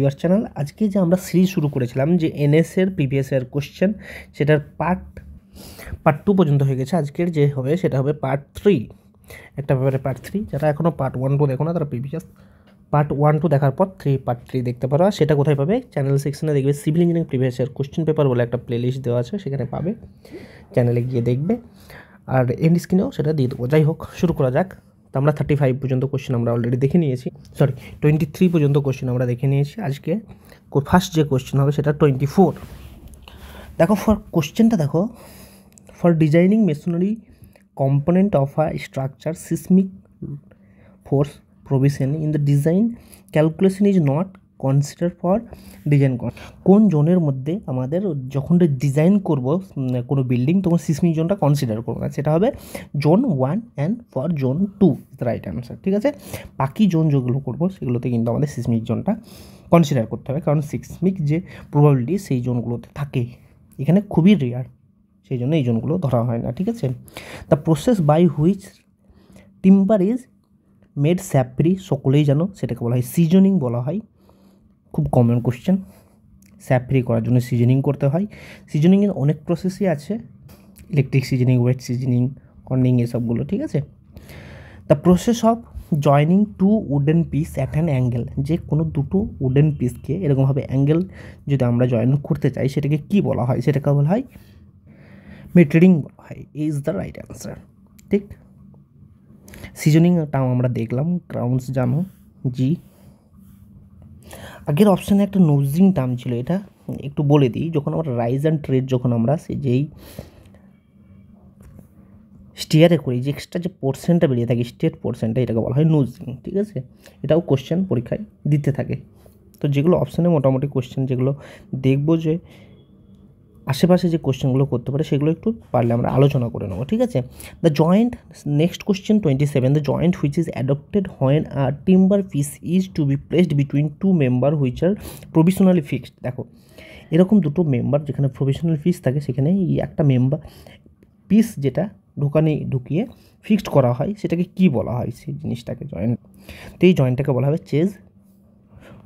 Your channel. আজকে যে আমরা সিরিজ শুরু করেছিলাম যে এনএসের প্রিভিয়াস ইয়ার কোশ্চেন, সেটার পার্ট 2 পর্যন্ত হয়ে গেছে। আজকের যে হবে সেটা হবে পার্ট 3, একটা ব্যাপারে পার্ট 3। যারা এখনও পার্ট 1-2 দেখো না, তারা প্রিভিয়াস পার্ট 1-2 দেখার পর পার্ট 3 দেখতে পারো। আর সেটা কোথায় পাবে? চ্যানেল সেকশনে দেখবে civil engineering previous year question paper বলে একটা প্লেলিস্ট দেওয়া আছে, সেখানে পাবে। চ্যানেলে গিয়ে দেখবে, আর এন্ড স্ক্রিনেও সেটা দিয়ে দেবো। যাই হোক, শুরু করা যাক। তো আমরা 35 পর্যন্ত কোশ্চেন আমরা অলরেডি দেখে নিয়েছি, 23 পর্যন্ত কোশ্চেন আমরা দেখে নিয়েছি। আজকে ফার্স্ট যে কোশ্চেন হবে সেটা 24। দেখো, কোশ্চেনটা দেখো, for designing machinery component of a structure seismic force provision in the design calculation is not consider for design. কোন জোনের মধ্যে আমাদের যখন ডিজাইন করব কোনো বিল্ডিং, তখন সিসমিক জোনটা কনসিডার করবো না, সেটা হবে zone 1 and for zone 2 is the right answer. ঠিক আছে, বাকি জোন যেগুলো করবো সেগুলোতে কিন্তু আমাদের সিসমিক জোনটা কনসিডার করতে হবে, কারণ সিসমিক যে প্রবাবিলিটি সেই জোনগুলোতে থাকে, এখানে খুবই রেয়ার, সেই জন্য এই জোনগুলো ধরা হয় না। ঠিক আছে, the process by which timber is made স্যাপ্রি, সকলেই জানো, সেটাকে বলা হয় সিজনিং বলা হয়। খুব কমন কোশ্চেন, স্যাপ্রি করার জন্য সিজনিং করতে হয়। সিজনিংয়ের অনেক প্রসেসই আছে, ইলেকট্রিক সিজনিং, ওয়েট সিজনিং, কর্নিং, এসবগুলো। ঠিক আছে, the process of joining two wooden piece at an angle, যে কোনো দুটো উডেন পিসকে এরকমভাবে অ্যাঙ্গেল যদি আমরা জয়েন করতে চাই, সেটাকে কি বলা হয়? সেটাকে বলা হয় মেটরিং বলা হয়। Is the right answer. ঠিক, সিজনিংটাও আমরা দেখলাম, গ্রাউন্ডস জানো, জি। আগের অপশানে একটা নোজিং টার্ম ছিল, এটা একটু বলে দিই। যখন আমরা রাইজ অ্যান্ড ট্রেড, যখন আমরা যেই স্টিয়ারে করি, যে এক্সট্রা যে পোর্শনটা বেরিয়ে থাকে, স্টেট পোর্শনটা, এটাকে বলা হয় নোজিং। ঠিক আছে, এটাও কোশ্চেন পরীক্ষায় দিতে থাকে। তো যেগুলো অপশানে মোটামুটি কোশ্চেন যেগুলো দেখবো, যে আশেপাশে যে কোশ্চেনগুলো করতে পারে, সেগুলো একটু পারলে আমরা আলোচনা করে নেবো। ঠিক আছে, the joint, next question 27, the joint which is adopted when a timber piece is to be placed between two member which are provisionally fixed. দেখো, এরকম দুটো মেম্বার যেখানে প্রভিশনাল ফিক্স থাকে, সেখানে এই একটা মেম্বার পিস যেটা ঢুকিয়ে ফিক্সড করা হয়, সেটাকে কি বলা হয়? সেই জিনিসটাকে জয়েন্ট। তো এই জয়েন্টটাকে বলা হবে চেজ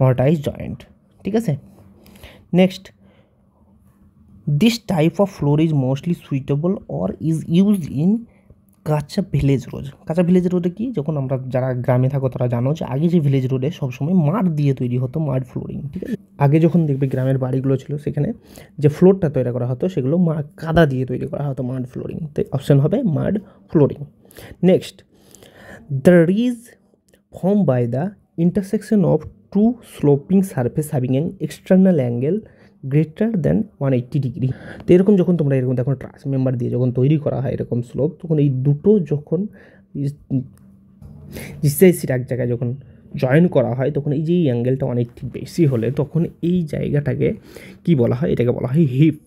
মর্টাইজ জয়েন্ট। ঠিক আছে, next, this type of floor is mostly suitable or is use in কাঁচা ভিলেজ রোড। কাঁচা ভিলেজ রোডে কি, যখন আমরা যারা গ্রামে থাকো তারা জানো যে আগে যে ভিলেজ রোডে সবসময় মাড দিয়ে তৈরি হতো, মাড ফ্লোরিং। ঠিক আছে, আগে যখন দেখবে গ্রামের বাড়িগুলো ছিল, সেখানে যে ফ্লোরটা তৈরি করা হতো, সেগুলো কাদা দিয়ে তৈরি করা হতো, মাড ফ্লোরিং। তো অপশান হবে mud flooring. Next, the ridge form by the intersection of two sloping surface having an external angle greater than 180 degree. তো এরকম যখন তোমরা এরকম দেখো ট্রাস মেম্বার দিয়ে যখন তৈরি করা হয় এরকম স্লোপ, তখন এই দুটো যখন জিসিআইসির এক জায়গায় যখন জয়েন করা হয়, তখন এই যে এই অ্যাঙ্গেলটা অনেক বেশি হলে, তখন এই জায়গাটাকে কি বলা হয়? এটাকে বলা হয় hip.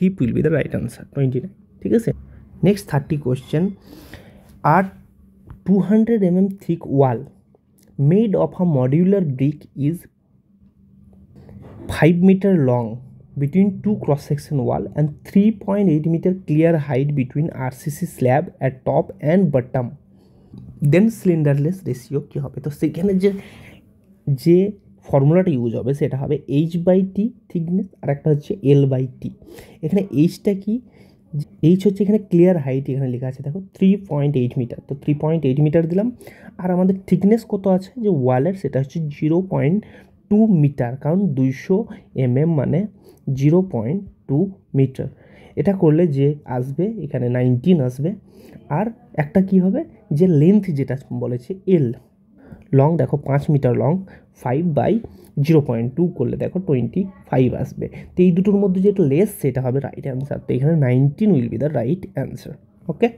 Hip will be the right answer, 29। ঠিক আছে, নেক্সট 30 কোয়েশ্চেন। আর 200 mm thick wall made of a modular brick is 5 meter long between two cross-section wall and 3.8 meter clear height between RCC slab at top and bottom, then slenderless ratio কি হবে? তো সেখানে যে ফর্মুলাটা use হবে সেটা হবে h/t থিকনেস, আর একটা হচ্ছে l/t। এখানে এইচটা কি? এইচ হচ্ছে এখানে ক্লিয়ার হাইট, এখানে লেখা আছে দেখো 3.8 মিটার। তো 3.8 মিটার দিলাম, আর আমাদের থিকনেস কত আছে যে ওয়ালের, সেটা হচ্ছে 0.2 মিটার, কারণ 200 mm মানে 0.2 মিটার। এটা করলে যে আসবে এখানে 19 আসবে। আর একটা কি হবে, যে লেন্থ যেটা বলেছে এল, লং দেখো 5 মিটার লং, 5/0.2 করলে দেখো 25 আসবে। তো এই দুটোর মধ্যে যেটা লেস, সেটা হবে রাইট অ্যান্সার। তো এখানে 19 will be the right answer. Okay,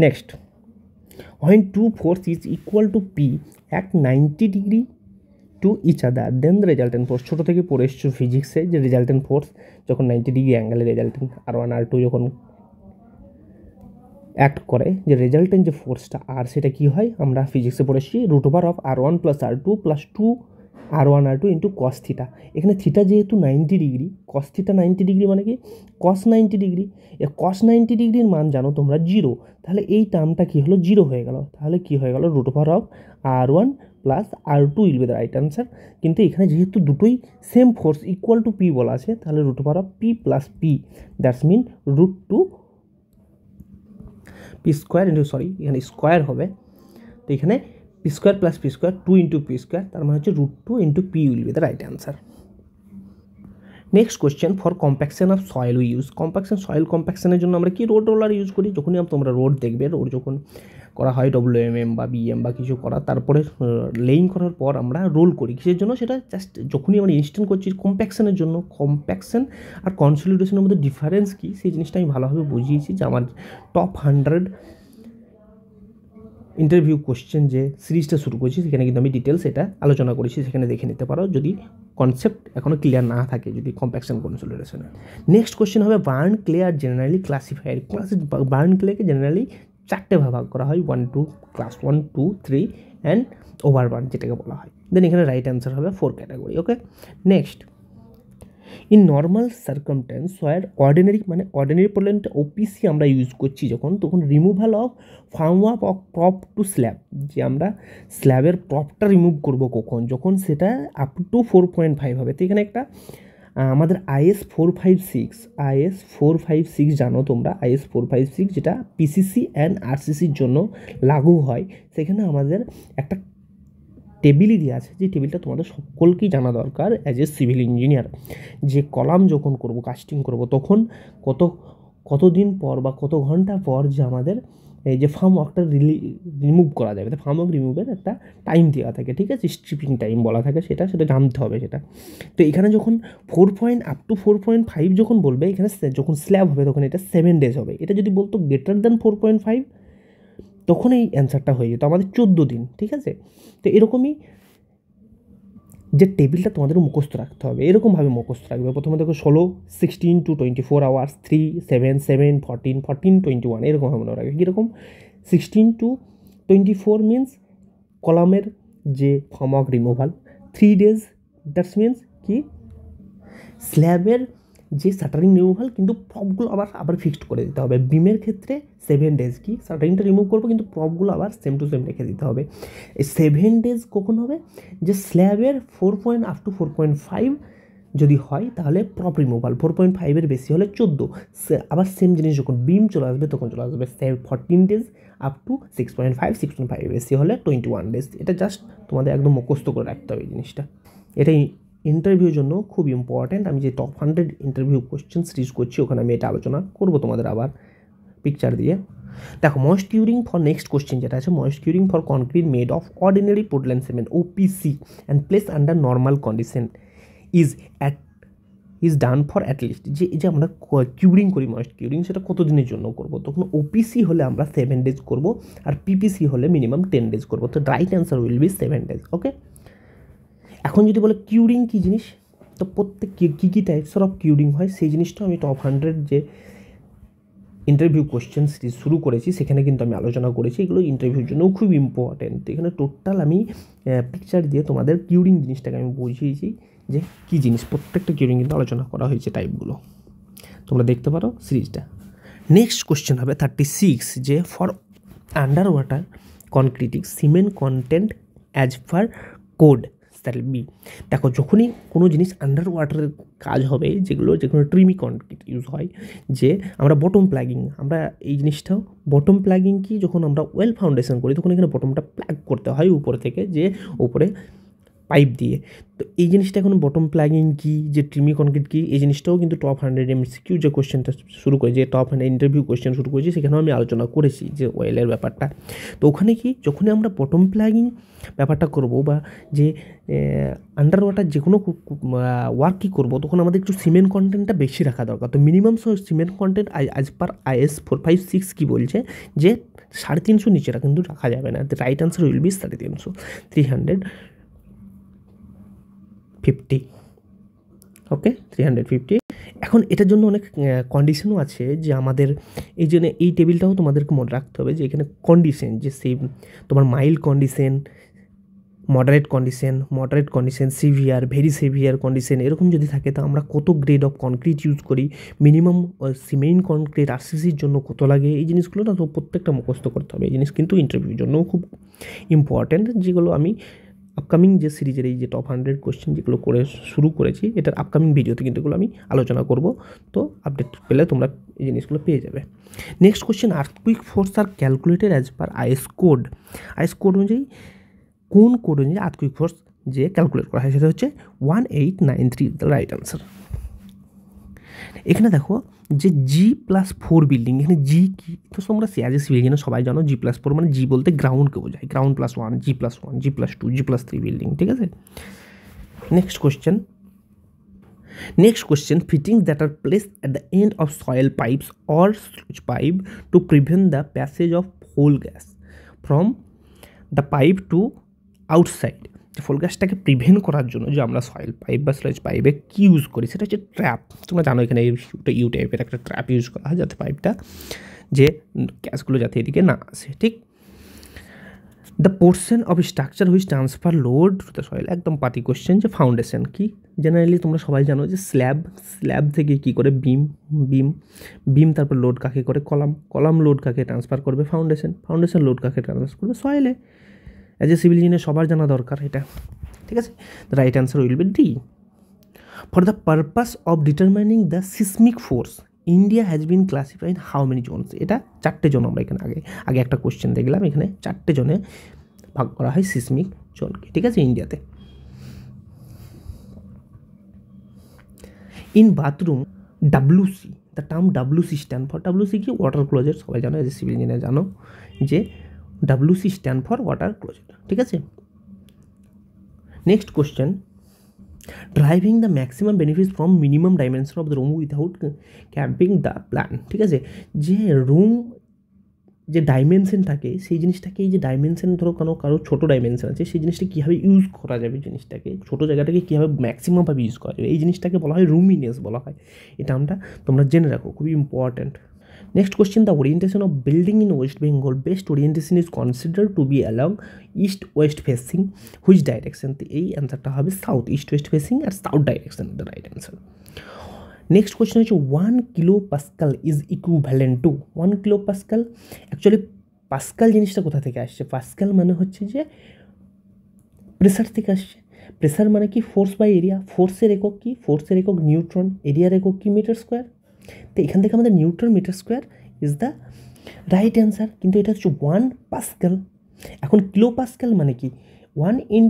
next, when two force is equal to P at 90 degree to each other, then the resultant force, ছোটো থেকে পড়ে এসছো ফিজিক্সে যে রেজাল্টেন্ট ফোর্স যখন 90 ডিগ্রি অ্যাঙ্গেলে রেজাল্টেন্ট R1 R2 যখন অ্যাক্ট করে, যে রেজাল্টেন্ট যে ফোর্সটা আর, সেটা কি হয়? আমরা ফিজিক্সে পড়েছি √of R1 + R2 + 2 R1 R2 into cos theta. এখানে থিটা যেহেতু 90 ডিগ্রি, কস থিটা 90 ডিগ্রি মানে কি কস 90 ডিগ্রি। এ কস 90 ডিগ্রির মান জানো তোমরা 0, তাহলে এই টার্মটা কি হলো? 0 হয়ে গেল। তাহলে কি হয়ে গেল? √of R1 plus R2 will be the right answer. কিন্তু এখানে যেহেতু দুটোই same force equal to P বলা আছে, তাহলে root over of P plus P, that's mean √2 P square into, sorry এখানে স্কোয়ার হবে, তো এখানে P square plus P square 2 into P square, তার মানে হচ্ছে √2 into P will be the right answer. Next question, for compaction of soil we use. Compaction, soil কম্প্যাকশনের জন্য আমরা কি রোড রোলার ইউজ করি। যখনই তোমরা রোড দেখবে, রোড যখন করা হয় WMM বা BM বা কিছু করা, তারপরে লেইং করার পর আমরা রোল করি কিসের জন্য, সেটা জাস্ট যখনই আমরা ইনস্ট্যান্ট করছি কম্প্যাকশনের জন্য। কম্প্যাকশন আর কনসলিডেশনের মধ্যে ডিফারেন্স কী সেই জিনিসটা আমি ভালোভাবে বুঝিয়েছি, যে আমার টপ 100 ইন্টারভিউ কোশ্চেন যে সিরিজটা শুরু করছি সেখানে কিন্তু আমি ডিটেলস এটা আলোচনা করেছি, সেখানে দেখে নিতে পারো যদি কনসেপ্ট এখনও ক্লিয়ার না থাকে, যদি কম্প্যাকশন কনসলিডেশনে। নেক্সট কোশ্চেন হবে burn clay are generally classifier. Burn ক্লেকে generally 4টে ভাগ করা হয়, 1 2, ক্লাস 1 2 3 অ্যান্ড ওভারবার্ন যেটাকে বলা হয়। দেন এখানে রাইট অ্যান্সার হবে 4 category. Okay, next, in normal circumstance or ordinary, মানে অর্ডিনারি পোলেন্ট OPC আমরা ইউজ করছি যখন, তখন removal of form up of prop to slab, যে আমরা স্ল্যাবের প্রপটা রিমুভ করবো কখন, যখন সেটা আপ টু 4.5 হবে। তো এখানে একটা আমাদের IS 456 জানো তোমরা, IS 456 যেটা PCC অ্যান্ড RCCর জন্য লাগু হয়, সেখানে আমাদের একটা টেবিলই দেওয়া আছে, যে টেবিলটা তোমাদের সকলকেই জানা দরকার অ্যাজ এ সিভিল ইঞ্জিনিয়ার। যে কলাম যখন করব, কাস্টিং করব, তখন কতদিন পর বা কত ঘন্টা পর যে আমাদের এই যে ফার্ম ওয়ার্কটা রিমুভ করা যাবে, তো ফার্ম ওয়ার্ক রিমুভের একটা টাইম দেওয়া থাকে, ঠিক আছে, স্ট্রিপিং টাইম বলা থাকে, সেটা জানতে হবে সেটা। তো এখানে যখন 4 to 4.5 যখন বলবে, এখানে যখন স্ল্যাব হবে তখন এটা 7 days হবে। এটা যদি বলতো গ্রেটার দ্যান 4.5 তখন এই অ্যান্সারটা হয়ে যেত আমাদের 14 দিন, ঠিক আছে। তো এরকমই যে টেবিলটা তোমাদের মুখস্থ রাখতে হবে, এরকমভাবে মুখস্থ রাখবে। প্রথমে দেখো 16, 16 to 24 আওয়ার্স, 3, 7, 7, 14, 14, 21 এরকমভাবে মনে রাখবে। কীরকম 16 to 24 মিনস কলামের যে farm work removal, 3 days that's means কি স্ল্যাবের যে শাটারিং রিমুভাল, কিন্তু প্রপগুলো আবার ফিক্সড করে দিতে হবে। বিমের ক্ষেত্রে 7 days কি শাটারিংটা রিমুভ করবো, কিন্তু প্রপগুলো আবার সেম টু সেম রেখে দিতে হবে। এই 7 days কখন হবে, যে স্ল্যাবের 4 up to 4.5 যদি হয় তাহলে প্রপ রিমুভাল, 4.5 বেশি হলে 14। আবার সেম জিনিস যখন বিম চলে আসবে তখন চলে আসবে 14 days up to 6.5, 6.5 বেশি হলে 21 days। এটা জাস্ট তোমাদের একদম মুখস্থ করে রাখতে হবে এই জিনিসটা। এটাই ইন্টারভিউর জন্য খুব ইম্পর্ট্যান্ট। আমি যে টপ 100 ইন্টারভিউ কোশ্চেন সিরিজ করছি ওখানে আমি এটা আলোচনা করবো তোমাদের আবার পিকচার দিয়ে। দেখো moist curing for next question যেটা আছে, moist curing for concrete made of ordinary Portland cement OPC and place under normal condition is done for at least, যে আমরা কিউরিং করি ময়েস্ট কিউরিং, সেটা কতদিনের জন্য করবো, তখন OPC হলে আমরা 7 days করবো, আর PPC হলে মিনিমাম 10 days করবো। তো right answer will B 7 days। ওকে, এখন যদি বলে কিউরিং কী জিনিস, তো প্রত্যেক কী টাইপসের অফ কিউরিং হয় সেই জিনিসটা আমি টপ 100 যে ইন্টারভিউ কোশ্চেন সিরিজ শুরু করেছি সেখানে কিন্তু আমি আলোচনা করেছি। এগুলো ইন্টারভিউর জন্যও খুব ইম্পর্টেন্ট। তো এখানে টোটাল আমি পিকচার দিয়ে তোমাদের কিউরিং জিনিসটাকে আমি বুঝিয়েছি যে কী জিনিস, প্রত্যেকটা কিউরিং কিন্তু আলোচনা করা হয়েছে টাইপগুলো, তোমরা দেখতে পারো সিরিজটা। নেক্সট কোশ্চেন হবে 36, যে for under water concreting cement content as per code that be. দেখো যখনই কোনো জিনিস আন্ডার ওয়াটারের কাজ হবে, যেগুলো ট্রিমি কনক্রিট ইউজ হয়, যে আমরা বটম প্লাগিং, আমরা এই জিনিসটাও বটম প্লাগিং কি, যখন আমরা ওয়েল ফাউন্ডেশন করি তখন এখানে বটমটা প্লাগ করতে হয় উপর থেকে, যে উপরে পাইপ দিয়ে। তো এই জিনিসটা এখন বটম প্লাগিং কি, যে ট্রিমি কনক্রিট কি, এই জিনিসটাও কিন্তু টপ 100 MCQ যে কোশ্চেনটা শুরু করে, যে টপ 100 ইন্টারভিউ কোশ্চেন শুরু করেছি সেখানেও আমি আলোচনা করেছি যে ওয়েলের ব্যাপারটা। তো ওখানে কি যখনই আমরা বটম প্লাগিং ব্যাপারটা করব, বা যে আন্ডার ওয়াটার যে কোনো ওয়ার্ক কী করবো, তখন আমাদের একটু সিমেন্ট কন্টেন্টটা বেশি রাখা দরকার। তো minimum cement content as per IS 456 কী বলছে, যে 350 নিচেরা কিন্তু রাখা যাবে না। Right answer will be 350, 350। ওকে, 350। এখন এটার জন্য অনেক কন্ডিশনও আছে, যে আমাদের এই জন্য এই টেবিলটাও তোমাদেরকে মনে রাখতে হবে, যে এখানে কন্ডিশন, যে সেম তোমার mild condition, moderate condition, severe, very severe condition, এরকম যদি থাকে, তো আমরা কত গ্রেড অফ কনক্রিট ইউজ করি, মিনিমাম সিমেন্ট কনক্রিট RCCর জন্য কত লাগে, এই জিনিসগুলো না তো প্রত্যেকটা মুখস্থ করতে হবে। এই জিনিস কিন্তু ইন্টারভিউর জন্যও খুব ইম্পর্ট্যান্ট, যেগুলো আমি আপকামিং যে সিরিজের এই যে টপ 100 কোয়েশ্চেন যেগুলো করে শুরু করেছি, এটার আপকামিং ভিডিওতে কিন্তু এগুলো আমি আলোচনা করব। তো আপডেট পেলে তোমরা এই জিনিসগুলো পেয়ে যাবে। Next question, earthquake force are calculated as per IS code. IS code অনুযায়ী কোন কোড অনুযায়ী আর্থকুইক ফোর্স যে ক্যালকুলেট করা হয় সেটা হচ্ছে 1893, দ্য রাইট আনসার। এখানে দেখো যে G+4 বিল্ডিং, এখানে জি কি তো তোমরা অ্যাজ এ সিভিল ইঞ্জিনিয়ার সবাই জানো G+4 মানে জি বলতে গ্রাউন্ডকে বোঝায়, ground +1, G+1, G+2, G+3 building, ঠিক আছে। Next question, fittings that are placed at the end of soil pipes or sewage pipe to prevent the passage of coal gas from the pipe to outside। ফোল গ্যাসটাকে prevent করার জন্য যে আমরা soil pipe বা sledge পাইপে কী use করি সেটা হচ্ছে ট্র্যাপ। তোমরা জানো এখানে ইউ টাইপের একটা ট্র্যাপ ইউজ করা হয় যাতে পাইপটা যে গ্যাসগুলো যাতে এদিকে না আসে, ঠিক। The portion of structure which transfer load to the soil, একদম পাতি কোশ্চেন। যে ফাউন্ডেশন কি, জেনারেলি তোমরা সবাই জানো যে স্ল্যাব থেকে কী করে বিম তারপর লোড কাকে করে কলাম লোড কাকে ট্রান্সফার করবে ফাউন্ডেশন লোড কাকে ট্রান্সফার করবে সয়েলে। অ্যাজ এ সিভিল ইঞ্জিনিয়ার সবার জানা দরকার এটা, ঠিক আছে। The right answer will be D. For the purpose of determining the seismic force India has been classified how many Jones. এটা 4টে জোন আমরা এখানে আগে একটা কোশ্চেন দেখলাম, এখানে 4টে জোনে ভাগ করা হয় সিসমিক জোনকে, ঠিক আছে, ইন্ডিয়াতে। In bathroom WC, the term WC stand for, WC কি ওয়াটার ক্লোজেট, সবাই জানো এজ এ সিভিল ইঞ্জিনিয়ার জানো যে WC stand for water closet, ঠিক আছে। Next question, driving the maximum benefit from minimum dimension of the room without camping the plan, ঠিক আছে। যে রুম যে ডাইমেনশন থাকে সেই জিনিসটাকে, এই যে ডাইমেনশন ধরো কারো ছোটো ডাইমেনশন আছে, সেই জিনিসটা কীভাবে ইউজ করা যাবে, জিনিসটাকে ছোটো জায়গাটাকে কীভাবে ম্যাক্সিমামভাবে ইউজ করা যাবে, এই জিনিসটাকে বলা হয় রুমিনেস বলা হয়। এটা আমরা তোমরা জেনে রাখো, খুবই important. Next question, the orientation of building in West Bengal, best orientation is considered to be along east-west facing which direction? এই অ্যান্সারটা হবে সাউথ, ইস্ট-ওয়েস্ট ফেসিং আর south direction, the right answer. Next question হচ্ছে 1 kilopascal is equivalent to 1 kilopascal। Actually pascal জিনিসটা কোথা থেকে আসছে? Pascal মানে হচ্ছে যে প্রেসার থেকে আসছে। প্রেসার মানে কি? Force by area. ফোর্সের একক কি? ফোর্সের একক নিউটন, এরিয়ার একক কি? Metre square. তো এখান থেকে আমাদের newton metre square is the right answer, কিন্তু এটা হচ্ছে 1 পাস্কাল। এখন কিলো পাস্কাল মানে কি? 1 ×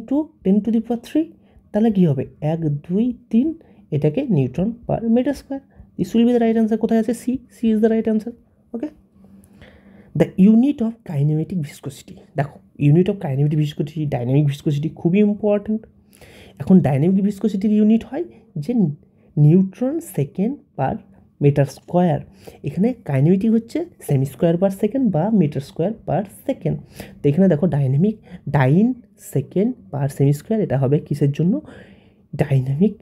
10⁻³ তাহলে কী হবে? 1, 2, 3, এটাকে newton per metre square. This will be the right answer. কোথায় আছে? C is the right answer. Okay, the unit of kinematic viscosity. দেখো, unit of kinematic viscosity, dynamic viscosity খুবই ইম্পর্ট্যান্ট। এখন ডাইনামিক ভিসকোসিটির ইউনিট হয় যে newton second per metre square. এখানে kinematic হচ্ছে সেমি স্কোয়ার পার সেকেন্ড বা মিটার স্কোয়ার পার সেকেন্ড। তো এখানে দেখো dynamic dyne second per cm square, এটা হবে কিসের জন্য? Dynamic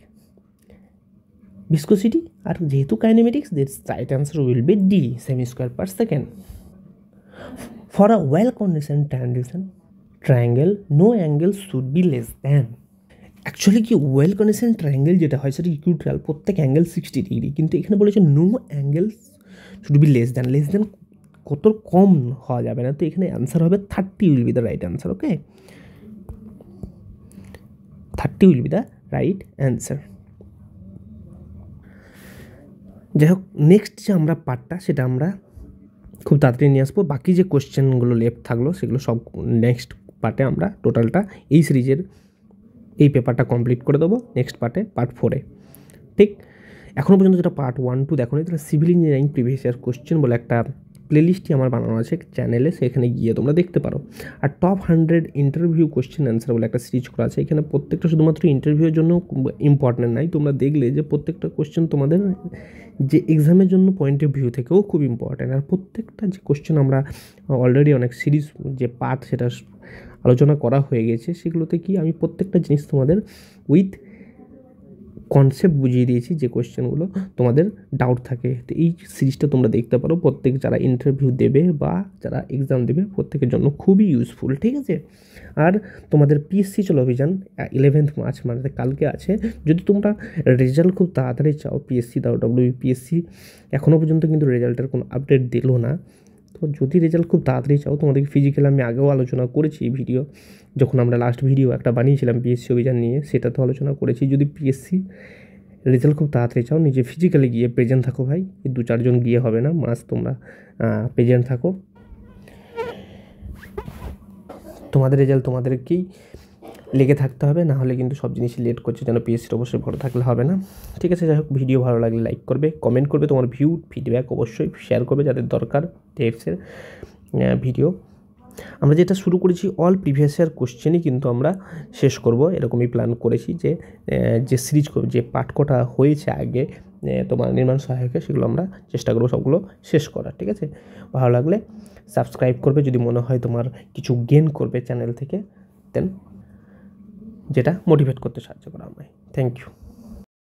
viscosity. আর যেহেতু kinematics, this right answer will be D, cm square per second. For a well conditioned triangle no angle should be less than. Actually কি well condition triangle যেটা হয় সেটা ইকুইট্রাল, প্রত্যেক অ্যাঙ্গেল 60 ডিগ্রি, কিন্তু এখানে বলেছে no angle should be less than কত কম হওয়া যাবে না। তো এখানে অ্যান্সার হবে 30 will be the right answer. Okay, 30 will be the right answer. যাই হোক, নেক্সট যে আমরা পার্টটা সেটা আমরা খুব তাড়াতাড়ি নিয়ে আসবো। বাকি যে কোয়েশ্চেনগুলো লেফট থাকলো সেগুলো সব নেক্সট পার্টে আমরা টোটালটা এই সিরিজের এই পেপারটা কমপ্লিট করে দেবো নেক্সট পার্টে, পার্ট 4-এ। ঠিক, এখনও পর্যন্ত যেটা পার্ট 1-2 দেখো নি, তাহলে civil engineering previous year question বলে একটা প্লেলিস্টই আমার বানানো আছে চ্যানেলে, সেখানে গিয়ে তোমরা দেখতে পারো। আর টপ 100 ইন্টারভিউ কোশ্চেন অ্যান্সার বলে একটা সিরিজ করা আছে, এখানে প্রত্যেকটা শুধুমাত্র ইন্টারভিউর জন্য ইম্পর্টেন্ট নাই, তোমরা দেখলে যে প্রত্যেকটা কোশ্চেন তোমাদের যে এক্সামের জন্য পয়েন্ট অফ ভিউ থেকেও খুব ইম্পর্টেন্ট। আর প্রত্যেকটা যে কোশ্চেন আমরা অলরেডি অনেক সিরিজ যে পার্ট সেটা আলোচনা করা হয়ে গেছে, সেগুলোতে কি আমি প্রত্যেকটা জিনিস তোমাদের উইথ কনসেপ্ট বুঝিয়ে দিয়েছি, যে কোয়েশ্চেনগুলো তোমাদের ডাউট থাকে। তো এই সিরিজটা তোমরা দেখতে পারো, প্রত্যেক যারা ইন্টারভিউ দেবে বা যারা এক্সাম দেবে প্রত্যেকের জন্য খুবই ইউজফুল। ঠিক আছে, আর তোমাদের পিএসসি চলো অভিযান 11 মার্চ মানে কালকে আছে। যদি তোমরা রেজাল্ট খুব তাড়াতাড়ি চাও, পিএসসি দাও, WBPSC এখনও পর্যন্ত কিন্তু রেজাল্টের কোনো আপডেট দিল না। তো যদি রেজাল্ট খুব তাড়াতাড়ি চাও, তোমাদেরকে ফিজিক্যাল আমি আগেও আলোচনা করেছি ভিডিও, যখন আমরা লাস্ট ভিডিও একটা বানিয়েছিলাম পিএসসি অভিযান নিয়ে, সেটা তো আলোচনা করেছি। যদি পিএসসি রেজাল্ট খুব তাড়াতাড়ি চাও, নিজে ফিজিক্যালি গিয়ে প্রেজেন্ট থাকো ভাই, 2-4 জন গিয়ে হবে না, মাস্ট তোমরা প্রেজেন্ট থাকো। তোমাদের রেজাল্ট তোমাদেরকেই লেগে থাকতে হবে, না হলে কিন্তু সব জিনিসই লেট করছে, যেন পিএসসির অবশ্যই ভরসা থাকলে হবে না। ঠিক আছে, যাই হোক, ভিডিও ভালো লাগলে লাইক করবে, কমেন্ট করবে, তোমার ভিউ ফিডব্যাক অবশ্যই শেয়ার করবে যাদের দরকার টিপসের ভিডিও। আমরা যেটা শুরু করেছি অল প্রিভিয়াস ইয়ার কোশ্চেনই কিন্তু আমরা শেষ করব, এরকমই প্ল্যান করেছি, যে সিরিজ যে পাঠ কটা হয়েছে আগে তোমার নির্মাণ সহায়কে, সেগুলো আমরা চেষ্টা করবো সবগুলো শেষ করার। ঠিক আছে, ভালো লাগলে সাবস্ক্রাইব করবে যদি মনে হয় তোমার কিছু গেন করবে চ্যানেল থেকে, দেন যেটা মোটিভেট করতে সাহায্য করা আমায়। Thank you.